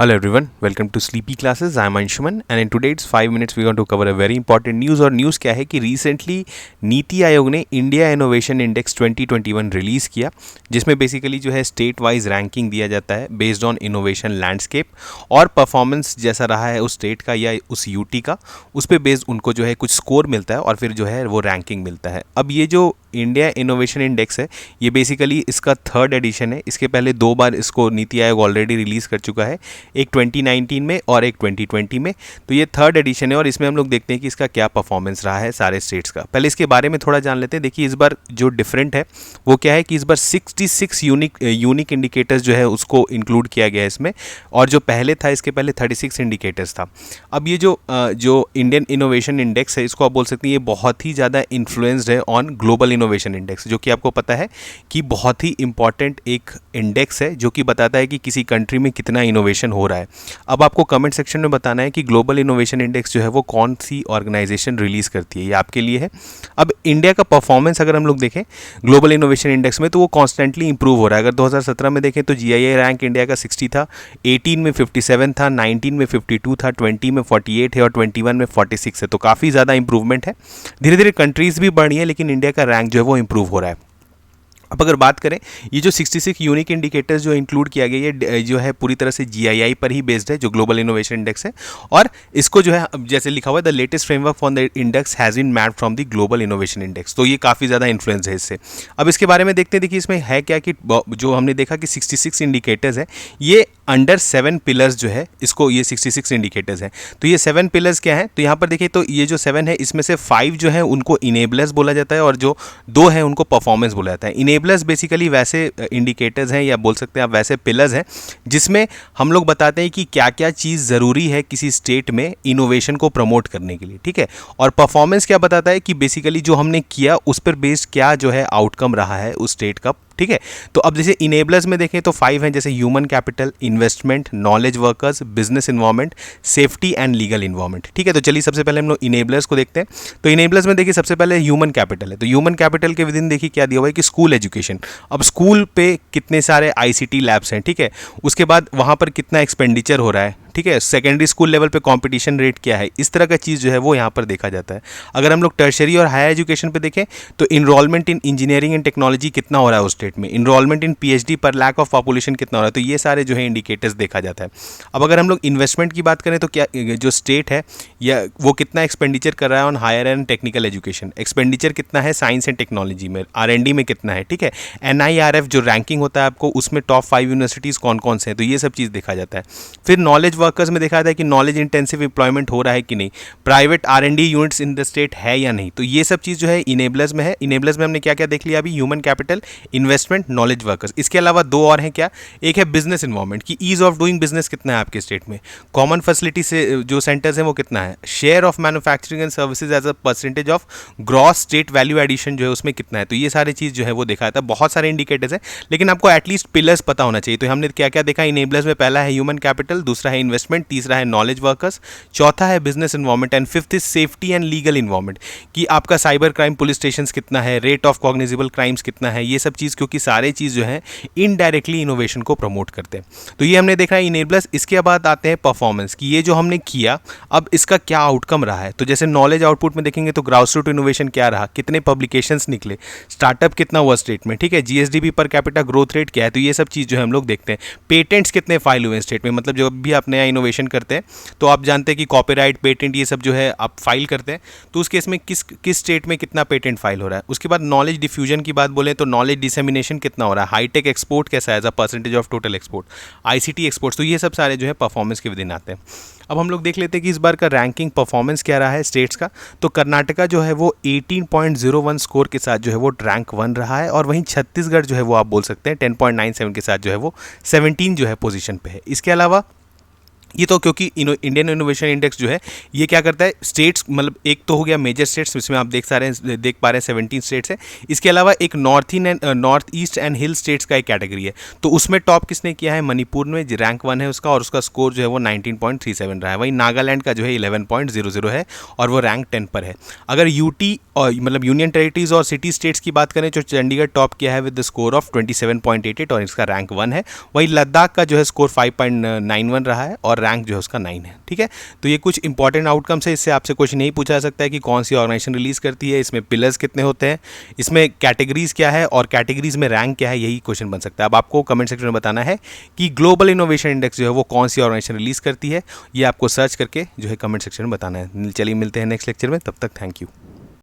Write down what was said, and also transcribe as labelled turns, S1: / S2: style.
S1: Hello everyone, welcome to Sleepy Classes. I am Anshuman and in today's 5 minutes we are going to cover a very important news। और news क्या है कि recently NITI Aayog ने India innovation index 2021 release किया, जिसमें basically जो है state wise ranking दिया जाता है बेस्ड ऑन इनोवेशन लैंडस्केप और परफॉर्मेंस जैसा रहा है उस स्टेट का या उस यूटी का, उस पर बेस्ड उनको जो है कुछ स्कोर मिलता है और फिर जो है वो रैंकिंग मिलता है। अब ये जो इंडिया इनोवेशन इंडेक्स है ये बेसिकली इसका 3rd एडिशन है। इसके पहले 2 बार इसको नीति आयोग ऑलरेडी रिलीज़ कर चुका है, एक 2019 में और एक 2020 में। तो ये 3rd एडिशन है और इसमें हम लोग देखते हैं कि इसका क्या परफॉर्मेंस रहा है सारे स्टेट्स का। पहले इसके बारे में थोड़ा जान लेते हैं। देखिए इस बार जो डिफरेंट है वो क्या है कि इस बार 66 यूनिक इंडिकेटर्स जो है उसको इंक्लूड किया गया है इसमें, और जो पहले था इसके पहले 36 इंडिकेटर्स था। अब ये जो इंडियन इनोवेशन इंडेक्स है इसको आप बोल सकते हैं ये बहुत ही ज़्यादा इन्फ्लुएंस्ड है ऑन ग्लोबल इनोवेशन इंडेक्स, जो कि आपको पता है कि बहुत ही इंपॉर्टेंट एक इंडेक्स है जो कि बताता है कि किसी कंट्री में कितना इनोवेशन हो रहा है। अब आपको कमेंट सेक्शन में बताना है कि ग्लोबल इनोवेशन इंडेक्स जो है वो कौन सी ऑर्गेनाइजेशन रिलीज करती है, ये आपके लिए है। अब इंडिया का परफॉर्मेंस अगर हम लोग देखें ग्लोबल इनोवेशन इंडेक्स में तो वो कॉन्स्टेंटली इंप्रूव हो रहा है। अगर 2017 में देखें तो जीआईआई रैंक इंडिया का 60 था, 18 में 57 था, 19 में 52 था, 20 में 48 है और 21 में 46 है। तो काफ़ी ज़्यादा इंप्रूवमेंट है। धीरे धीरे कंट्रीज़ भी बढ़ रही है लेकिन इंडिया का रैंक जो है वो इंप्रूव हो रहा है। अब अगर बात करें ये जो 66 यूनिक इंडिकेटर्स जो इंक्लूड किया गया ये जो है पूरी तरह से जीआईआई पर ही बेस्ड है, जो ग्लोबल इनोवेशन इंडेक्स है। और इसको जो है जैसे लिखा हुआ है the latest framework for the index has been mapped from the global innovation index. तो ये काफ़ी ज़्यादा इन्फ्लुएंस है इससे। अब इसके बारे में देखते हैं। देखिए इसमें है क्या कि जो हमने देखा कि 66 इंडिकेटर्स है ये अंडर 7 पिलर्स जो है इसको, ये 66 इंडिकेटर्स हैं। तो ये 7 पिलर्स क्या हैं, तो यहाँ पर देखिए तो ये जो 7 है इसमें से 5 जो है उनको इनेबलर्स बोला जाता है और जो 2 है उनको परफॉर्मेंस बोला जाता है। इनेबलर्स बेसिकली वैसे इंडिकेटर्स हैं या बोल सकते हैं आप वैसे पिलर्स हैं जिसमें हम लोग बताते हैं कि क्या क्या चीज़ ज़रूरी है किसी स्टेट में इनोवेशन को प्रमोट करने के लिए, ठीक है। और परफॉर्मेंस क्या बताता है कि बेसिकली जो हमने किया उस पर बेस्ड क्या जो है आउटकम रहा है उस स्टेट का, ठीक है। तो अब जैसे इनेबलर्स में देखें तो 5 हैं, जैसे human capital, investment, knowledge workers, business environment, safety and legal environment, ठीक है। तो चलिए सबसे पहले हम लोग इनेबलर्स को देखते हैं। तो इनेबलर्स में देखिए सबसे पहले ह्यूमन कैपिटल है। तो ह्यूमन कैपिटल के विद इन देखिए क्या दिया हुआ है कि स्कूल एजुकेशन। अब स्कूल पे कितने सारे आईसीटी लैब्स हैं, ठीक है। उसके बाद वहाँ पर कितना एक्सपेंडिचर हो रहा है, ठीक है। सेकेंडरी स्कूल लेवल पे कंपटीशन रेट क्या है, इस तरह का चीज़ जो है वो यहाँ पर देखा जाता है। अगर हम लोग टर्शरी और हायर एजुकेशन पे देखें तो enrolment in engineering and technology कितना हो रहा है उस स्टेट में, enrolment in PhD per lakh of population कितना हो रहा है, तो ये सारे जो है इंडिकेटर्स देखा जाता है। अब अगर हम लोग इन्वेस्टमेंट की बात करें तो क्या जो स्टेट है या वो कितना एक्सपेंडिचर कर रहा है on higher and technical education, expenditure कितना है साइंस एंड टेक्नोलॉजी में, आरएनडी में कितना है, ठीक है। एनआईआरएफ जो रैंकिंग होता है आपको उसमें टॉप 5 यूनिवर्सिटीज़ कौन कौन से हैं, तो ये सब चीज़ देखा जाता है। फिर नॉलेज वर्कर्स में देखा जाता है कि नॉलेज इंटेंसिव एम्प्लॉयमेंट हो रहा है कि नहीं, private R and D units in the state है या नहीं। तो ये सब चीज़ जो है इनेबलर्स में है। इनेबलर्स में हमने क्या क्या देख लिया अभी, human capital, investment, knowledge workers. इसके अलावा 2 और हैं क्या, एक है बिजनेस इन्वायरमेंट की ईज ऑफ डूइंग बिजनेस कितना है आपके स्टेट में, कॉमन फैसिलिटी से जो सेंटर्स हैं वो कितना है, share of manufacturing and services as a percentage of gross state value addition जो है उसमें कितना है। तो ये सारी चीज़ जो है वो देखा जाता है। बहुत सारे इंडिकेटर्स हैं लेकिन आपको एटलीस्ट पिलर्स पता होना चाहिए। तो हमने क्या क्या देखा इनेबलर्स में, पहला है ह्यूमन कैपिटल, दूसरा है इन्वेस्टमेंट, तीसरा है नॉलेज वर्कर्स, चौथा है business environment and fifth is safety and legal environment कि आपका साइबर क्राइम पुलिस स्टेशन कितना है, रेट ऑफ कॉग्निजिबल क्राइम्स कितना है, ये सब चीज़, क्योंकि सारे चीज़ जो है इनडायरेक्टली इनोवेशन को प्रमोट करते हैं। तो ये हमने देखा है इनेबलर्स। इसके बाद आते हैं परफॉर्मेंस कि ये जो हमने किया अब इसका क्या आउटकम रहा है। तो जैसे नॉलेज आउटपुट में देखेंगे तो ग्राउस रूट इनोवेशन क्या रहा, कितने पब्लिकेशंस निकले, स्टार्टअप कितना हुआ स्टेट में, ठीक है, GSDP per capita growth rate क्या है, तो ये सब चीज़ जो है हम लोग देखते हैं। पेटेंट्स कितने फाइल हुए स्टेट में, मतलब जब भी आप नया इनोवेशन करते हैं तो आप जानते हैं कि कॉपीराइट, पेटेंट ये सब जो है आप फाइल करते हैं, तो उस केस में किस स्टेट में कितना पेटेंट फाइल हो रहा है। उसके बाद नॉलेज डिफ्यूजन की बात बोले तो नॉलेज डिसेमिनेशन कितना हो रहा है, हाईटेक एक्सपोर्ट कैसा है as a percentage of total export, ICT exports, तो ये सब सारे जो है परफॉर्मेंस के विदिन आते हैं। अब हम लोग देख लेते हैं कि इस बार का रैंकिंग परफॉर्मेंस क्या रहा है स्टेट्स का। तो कर्नाटका जो है वो 18.01 स्कोर के साथ जो है वो रैंक 1 रहा है, और वहीं छत्तीसगढ़ जो है वो आप बोल सकते हैं 10.97 के साथ जो है वो 17 जो है पोजीशन पे है। इसके अलावा ये तो क्योंकि इंडियन इनोवेशन इंडेक्स जो है ये क्या करता है, स्टेट्स मतलब एक तो हो गया मेजर स्टेट्स, इसमें आप देख पा रहे हैं 17 स्टेट्स है। इसके अलावा एक north east and hill states का एक कैटेगरी है, तो उसमें टॉप किसने किया है, मणिपुर में रैंक 1 है उसका, और उसका स्कोर जो है वो 19.37 रहा है। वहीं नागालैंड का जो है 11.00 है और वो रैंक 10 पर है। अगर यूटी और मतलब यूनियन टेरिटरीज और सिटी स्टेट्स की बात करें, जो चंडीगढ़ टॉप किया है विद द स्कोर ऑफ 27.88 और इसका रैंक 1 है। वहीं लद्दाख का जो है स्कोर 5.91 रहा है और रैंक जो है उसका 9 है। ठीक है, तो ये कुछ इंपॉर्टेंट आउटकम्स है। इससे आपसे क्वेश्चन यही पूछा जा सकता है कि कौन सी ऑर्गेनाइजेशन रिलीज करती है, इसमें पिलर्स कितने होते हैं, इसमें कैटेगरीज क्या है और कैटेगरीज में रैंक क्या है, यही क्वेश्चन बन सकता है। अब आपको कमेंट सेक्शन में बताना है कि ग्लोबल इनोवेशन इंडेक्स जो है वो कौन सी ऑर्गेनाइजेशन रिलीज करती है, ये आपको सर्च करके जो है कमेंट सेक्शन में बताना है। चलिए मिलते हैं नेक्स्ट लेक्चर में, तब तक थैंक यू।